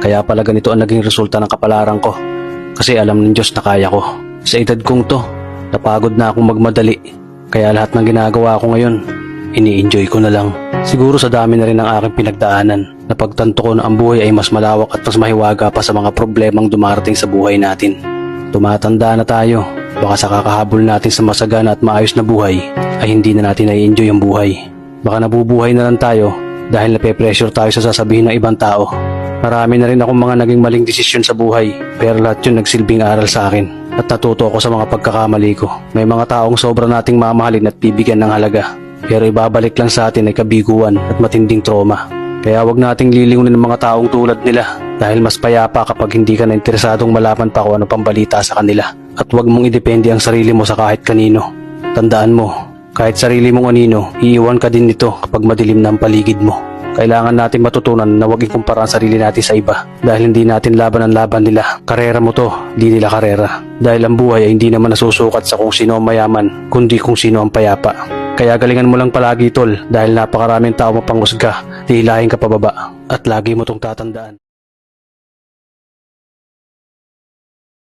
Kaya pala ganito ang naging resulta ng kapalaran ko. Kasi alam ng Diyos na kaya ko. Sa edad kong to, napagod na akong magmadali. Kaya lahat ng ginagawa ko ngayon, ini-enjoy ko na lang. Siguro sa dami na rin ng aking pinagdaanan, napagtanto ko na ang buhay ay mas malawak at mas mahiwaga pa sa mga problemang dumarating sa buhay natin. Tumatanda na tayo, baka sa kakahabol natin sa masagana at maayos na buhay, ay hindi na natin na-enjoy ang buhay. Baka nabubuhay na lang tayo dahil nape-pressure tayo sa sasabihin ng ibang tao. Marami na rin akong mga naging maling desisyon sa buhay, pero lahat yun nagsilbing aral sa akin at natuto ako sa mga pagkakamali ko. May mga taong sobra nating mamahalin at bibigyan ng halaga, pero ibabalik lang sa atin ay kabiguan at matinding trauma. Kaya wag nating lilingunin ng mga taong tulad nila dahil mas payapa kapag hindi ka na interesadong malaman pa kung ano pang balita sa kanila. At wag mong idepende ang sarili mo sa kahit kanino. Tandaan mo, kahit sarili mong anino, iiwan ka din nito kapag madilim na ang paligid mo. Kailangan natin matutunan na huwag ikumpara ang sarili natin sa iba dahil hindi natin laban ang laban nila. Karera mo to, di nila karera. Dahil ang buhay ay hindi naman nasusukat sa kung sino ang mayaman, kundi kung sino ang payapa. Kaya galingan mo lang palagi tol dahil napakaraming tao mapanghusga, hihilahin ka pababa at lagi mo tong tatandaan.